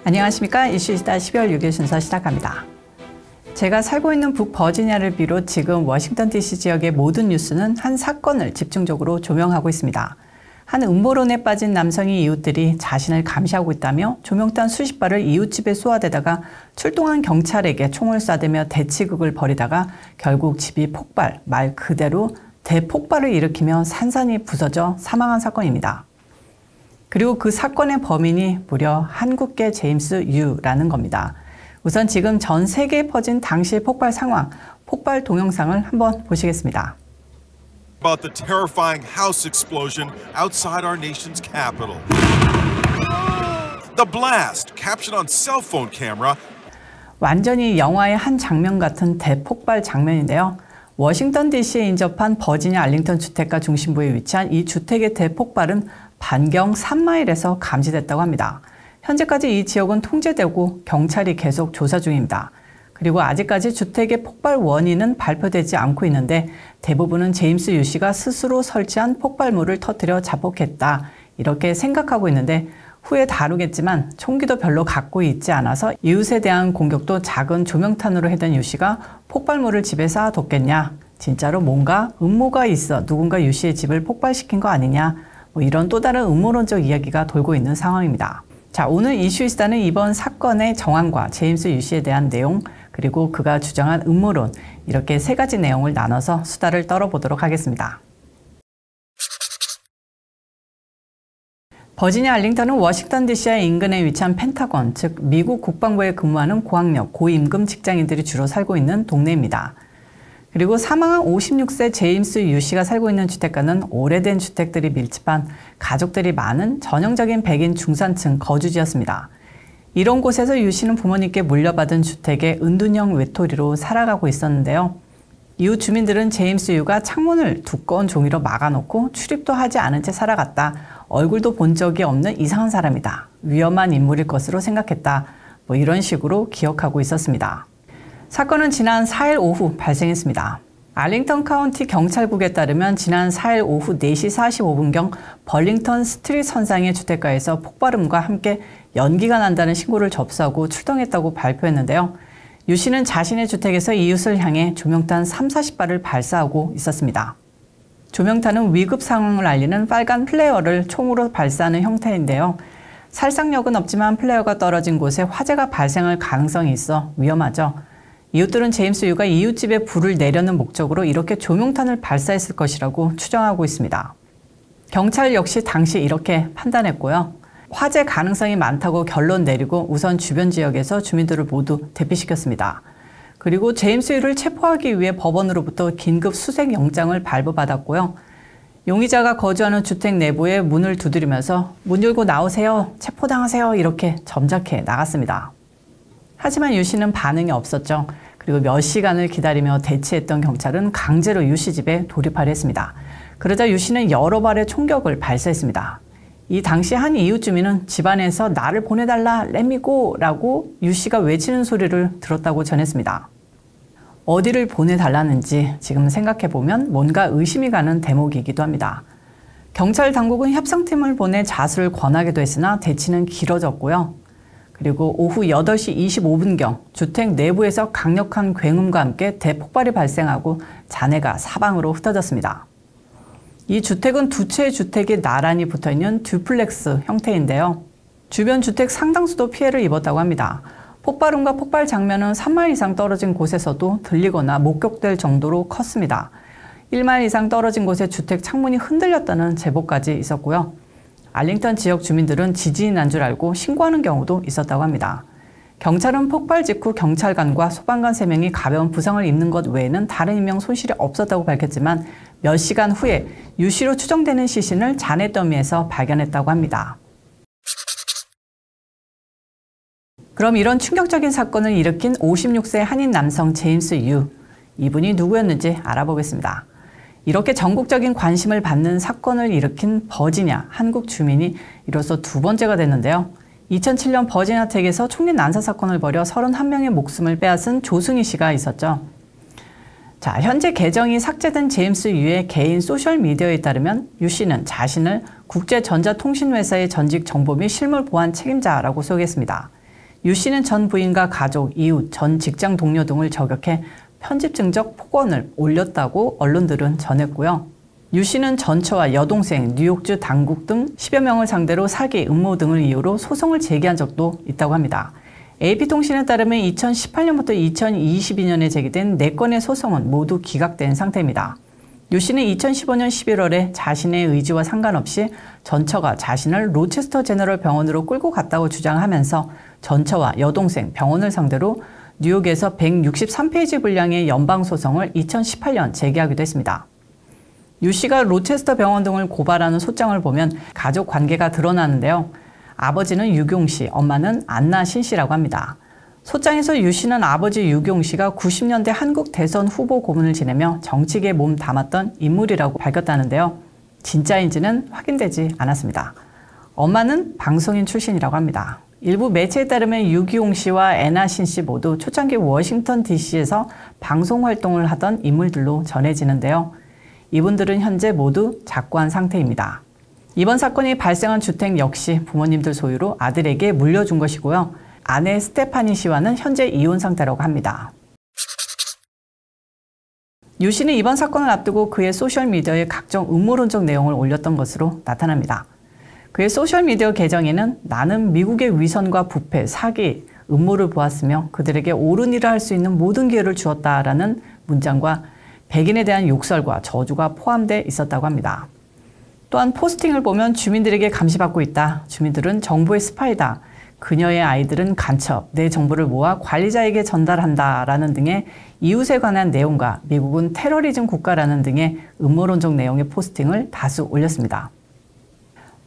안녕하십니까. 이슈이시다 12월 6일 순서 시작합니다. 제가 살고 있는 북버지니아를 비롯 지금 워싱턴 DC 지역의 모든 뉴스는 한 사건을 집중적으로 조명하고 있습니다. 한 음모론에 빠진 남성이 이웃들이 자신을 감시하고 있다며 조명탄 수십 발을 이웃집에 쏘아대다가 출동한 경찰에게 총을 쏴대며 대치극을 벌이다가 결국 집이 폭발, 말 그대로 대폭발을 일으키며 산산이 부서져 사망한 사건입니다. 그리고 그 사건의 범인이 무려 한국계 제임스 유라는 겁니다. 우선 지금 전 세계에 퍼진 당시의 폭발 상황, 폭발 동영상을 한번 보시겠습니다. About the terrifying house explosion outside our nation's capital. The blast, captured on cell phone camera. 완전히 영화의 한 장면 같은 대폭발 장면인데요. 워싱턴 DC에 인접한 버지니아 알링턴 주택가 중심부에 위치한 이 주택의 대폭발은 반경 3마일에서 감지됐다고 합니다. 현재까지 이 지역은 통제되고 경찰이 계속 조사 중입니다. 그리고 아직까지 주택의 폭발 원인은 발표되지 않고 있는데 대부분은 제임스 유 씨가 스스로 설치한 폭발물을 터뜨려 자폭했다. 이렇게 생각하고 있는데 후에 다루겠지만 총기도 별로 갖고 있지 않아서 이웃에 대한 공격도 작은 조명탄으로 해댄 유 씨가 폭발물을 집에 쌓아뒀겠냐. 진짜로 뭔가 음모가 있어 누군가 유 씨의 집을 폭발시킨 거 아니냐. 이런 또 다른 음모론적 이야기가 돌고 있는 상황입니다. 자, 오늘 이슈이시다는 이번 사건의 정황과 제임스 유 씨에 대한 내용, 그리고 그가 주장한 음모론, 이렇게 세 가지 내용을 나눠서 수다를 떨어보도록 하겠습니다. 버지니아 알링턴은 워싱턴 DC의 인근에 위치한 펜타곤, 즉 미국 국방부에 근무하는 고학력, 고임금 직장인들이 주로 살고 있는 동네입니다. 그리고 사망한 56세 제임스 유 씨가 살고 있는 주택가는 오래된 주택들이 밀집한 가족들이 많은 전형적인 백인 중산층 거주지였습니다. 이런 곳에서 유 씨는 부모님께 물려받은 주택의 은둔형 외톨이로 살아가고 있었는데요. 이웃 주민들은 제임스 유가 창문을 두꺼운 종이로 막아놓고 출입도 하지 않은 채 살아갔다. 얼굴도 본 적이 없는 이상한 사람이다. 위험한 인물일 것으로 생각했다. 이런 식으로 기억하고 있었습니다. 사건은 지난 4일 오후 발생했습니다. 알링턴 카운티 경찰국에 따르면 지난 4일 오후 4시 45분경 벌링턴 스트리트 선상의 주택가에서 폭발음과 함께 연기가 난다는 신고를 접수하고 출동했다고 발표했는데요. 유 씨는 자신의 주택에서 이웃을 향해 조명탄 30-40발을 발사하고 있었습니다. 조명탄은 위급 상황을 알리는 빨간 플레어를 총으로 발사하는 형태인데요. 살상력은 없지만 플레어가 떨어진 곳에 화재가 발생할 가능성이 있어 위험하죠. 이웃들은 제임스 유가 이웃집에 불을 내려는 목적으로 이렇게 조명탄을 발사했을 것이라고 추정하고 있습니다. 경찰 역시 당시 이렇게 판단했고요. 화재 가능성이 많다고 결론 내리고 우선 주변 지역에서 주민들을 모두 대피시켰습니다. 그리고 제임스 유를 체포하기 위해 법원으로부터 긴급 수색 영장을 발부받았고요. 용의자가 거주하는 주택 내부에 문을 두드리면서 문 열고 나오세요, 체포당하세요 이렇게 점잖게 나갔습니다. 하지만 유 씨는 반응이 없었죠. 그리고 몇 시간을 기다리며 대치했던 경찰은 강제로 유 씨 집에 돌입하려 했습니다. 그러자 유 씨는 여러 발의 총격을 발사했습니다. 이 당시 한 이웃 주민은 집안에서 나를 보내달라, Let me go 라고 유 씨가 외치는 소리를 들었다고 전했습니다. 어디를 보내달라는지 지금 생각해보면 뭔가 의심이 가는 대목이기도 합니다. 경찰 당국은 협상팀을 보내 자수를 권하기도 했으나 대치는 길어졌고요. 그리고 오후 8시 25분경 주택 내부에서 강력한 굉음과 함께 대폭발이 발생하고 잔해가 사방으로 흩어졌습니다. 이 주택은 두 채의 주택이 나란히 붙어있는 듀플렉스 형태인데요. 주변 주택 상당수도 피해를 입었다고 합니다. 폭발음과 폭발 장면은 3마일 이상 떨어진 곳에서도 들리거나 목격될 정도로 컸습니다. 1마일 이상 떨어진 곳에 주택 창문이 흔들렸다는 제보까지 있었고요. 알링턴 지역 주민들은 지진이 난 줄 알고 신고하는 경우도 있었다고 합니다. 경찰은 폭발 직후 경찰관과 소방관 3명이 가벼운 부상을 입는 것 외에는 다른 인명 손실이 없었다고 밝혔지만 몇 시간 후에 유 씨로 추정되는 시신을 잔해 더미에서 발견했다고 합니다. 그럼 이런 충격적인 사건을 일으킨 56세 한인 남성 제임스 유, 이분이 누구였는지 알아보겠습니다. 이렇게 전국적인 관심을 받는 사건을 일으킨 버지니아 한국 주민이 이로써 두 번째가 됐는데요. 2007년 버지니아 텍에서 총기 난사 사건을 벌여 31명의 목숨을 빼앗은 조승희 씨가 있었죠. 자, 현재 계정이 삭제된 제임스 유의 개인 소셜미디어에 따르면 유 씨는 자신을 국제전자통신회사의 전직 정보 및 실물 보안 책임자라고 소개했습니다. 유 씨는 전 부인과 가족, 이웃, 전 직장 동료 등을 저격해 편집증적 폭언을 올렸다고 언론들은 전했고요. 유 씨는 전처와 여동생, 뉴욕주 당국 등 10여 명을 상대로 사기, 음모 등을 이유로 소송을 제기한 적도 있다고 합니다. AP통신에 따르면 2018년부터 2022년에 제기된 4건의 소송은 모두 기각된 상태입니다. 유 씨는 2015년 11월에 자신의 의지와 상관없이 전처가 자신을 로체스터 제너럴 병원으로 끌고 갔다고 주장하면서 전처와 여동생, 병원을 상대로 뉴욕에서 163페이지 분량의 연방소송을 2018년 제기하기도 했습니다. 유 씨가 로체스터 병원 등을 고발하는 소장을 보면 가족 관계가 드러나는데요. 아버지는 유경 씨, 엄마는 안나 신 씨라고 합니다. 소장에서 유 씨는 아버지 유경 씨가 90년대 한국 대선 후보 고문을 지내며 정치계에 몸 담았던 인물이라고 밝혔다는데요. 진짜인지는 확인되지 않았습니다. 엄마는 방송인 출신이라고 합니다. 일부 매체에 따르면 유기용 씨와 애나 신 씨 모두 초창기 워싱턴 DC에서 방송 활동을 하던 인물들로 전해지는데요. 이분들은 현재 모두 작고한 상태입니다. 이번 사건이 발생한 주택 역시 부모님들 소유로 아들에게 물려준 것이고요. 아내 스테파니 씨와는 현재 이혼 상태라고 합니다. 유 씨는 이번 사건을 앞두고 그의 소셜미디어에 각종 음모론적 내용을 올렸던 것으로 나타납니다. 그의 소셜미디어 계정에는 나는 미국의 위선과 부패, 사기, 음모를 보았으며 그들에게 옳은 일을 할 수 있는 모든 기회를 주었다라는 문장과 백인에 대한 욕설과 저주가 포함되어 있었다고 합니다. 또한 포스팅을 보면 주민들에게 감시받고 있다. 주민들은 정부의 스파이다. 그녀의 아이들은 간첩, 내 정보를 모아 관리자에게 전달한다라는 등의 이웃에 관한 내용과 미국은 테러리즘 국가라는 등의 음모론적 내용의 포스팅을 다수 올렸습니다.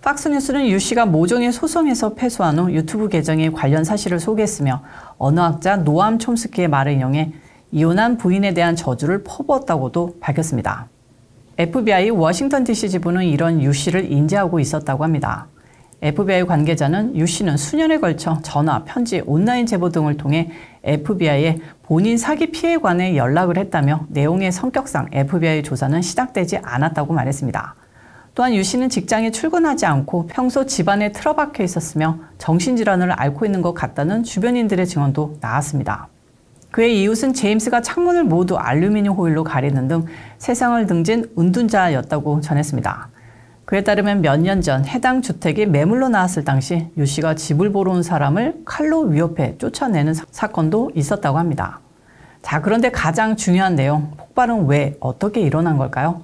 팍스뉴스는 유 씨가 모종의 소송에서 패소한 후 유튜브 계정에 관련 사실을 소개했으며 언어학자 노암 촘스키의 말을 인용해 이혼한 부인에 대한 저주를 퍼부었다고도 밝혔습니다. FBI 워싱턴 DC 지부는 이런 유 씨를 인지하고 있었다고 합니다. FBI 관계자는 유 씨는 수년에 걸쳐 전화, 편지, 온라인 제보 등을 통해 FBI에 본인 사기 피해에 관해 연락을 했다며 내용의 성격상 FBI 조사는 시작되지 않았다고 말했습니다. 또한 유 씨는 직장에 출근하지 않고 평소 집안에 틀어박혀 있었으며 정신질환을 앓고 있는 것 같다는 주변인들의 증언도 나왔습니다. 그의 이웃은 제임스가 창문을 모두 알루미늄 호일로 가리는 등 세상을 등진 은둔자였다고 전했습니다. 그에 따르면 몇 년 전 해당 주택에 매물로 나왔을 당시 유 씨가 집을 보러 온 사람을 칼로 위협해 쫓아내는 사건도 있었다고 합니다. 자, 그런데 가장 중요한 내용, 폭발은 왜, 어떻게 일어난 걸까요?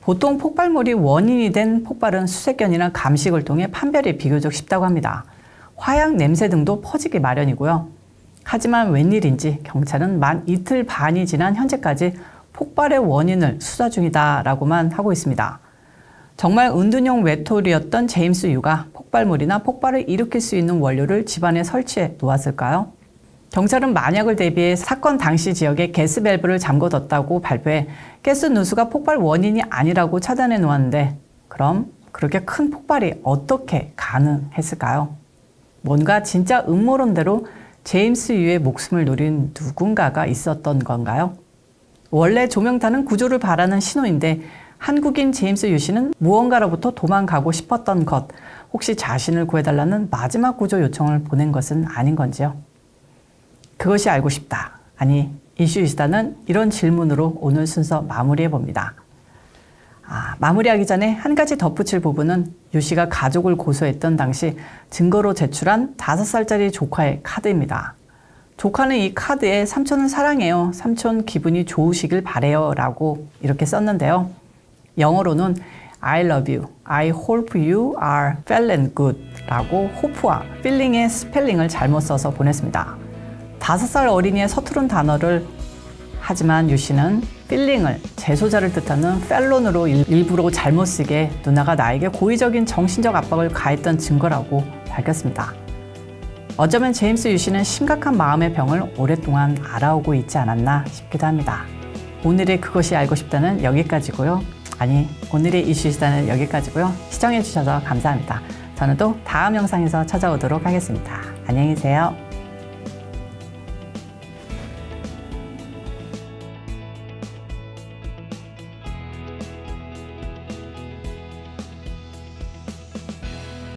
보통 폭발물이 원인이 된 폭발은 수색견이나 감식을 통해 판별이 비교적 쉽다고 합니다. 화약, 냄새 등도 퍼지기 마련이고요. 하지만 웬일인지 경찰은 만 이틀 반이 지난 현재까지 폭발의 원인을 수사 중이다라고만 하고 있습니다. 정말 은둔형 외톨이였던 제임스 유가 폭발물이나 폭발을 일으킬 수 있는 원료를 집안에 설치해 놓았을까요? 경찰은 만약을 대비해 사건 당시 지역에 가스 밸브를 잠궈뒀다고 발표해 가스 누수가 폭발 원인이 아니라고 차단해 놓았는데 그럼 그렇게 큰 폭발이 어떻게 가능했을까요? 뭔가 진짜 음모론대로 제임스 유의 목숨을 노린 누군가가 있었던 건가요? 원래 조명탄은 구조를 바라는 신호인데 한국인 제임스 유 씨는 무언가로부터 도망가고 싶었던 것, 혹시 자신을 구해달라는 마지막 구조 요청을 보낸 것은 아닌 건지요? 그것이 알고 싶다. 아니, 이슈이스다는 이런 질문으로 오늘 순서 마무리해봅니다. 마무리하기 전에 한 가지 덧붙일 부분은 유 씨가 가족을 고소했던 당시 증거로 제출한 5살짜리 조카의 카드입니다. 조카는 이 카드에 삼촌을 사랑해요. 삼촌 기분이 좋으시길 바래요. 라고 이렇게 썼는데요. 영어로는 I love you. I hope you are feeling good. 라고 hope와 feeling의 스펠링을 잘못 써서 보냈습니다. 5살 어린이의 서투른 단어를 하지만 유 씨는 feeling을 재소자를 뜻하는 fellon으로 일부러 잘못 쓰게 누나가 나에게 고의적인 정신적 압박을 가했던 증거라고 밝혔습니다. 어쩌면 제임스 유 씨는 심각한 마음의 병을 오랫동안 알아오고 있지 않았나 싶기도 합니다. 오늘의 그것이 알고 싶다는 여기까지고요. 아니, 오늘의 이슈이스다는 여기까지고요. 시청해주셔서 감사합니다. 저는 또 다음 영상에서 찾아오도록 하겠습니다. 안녕히 계세요.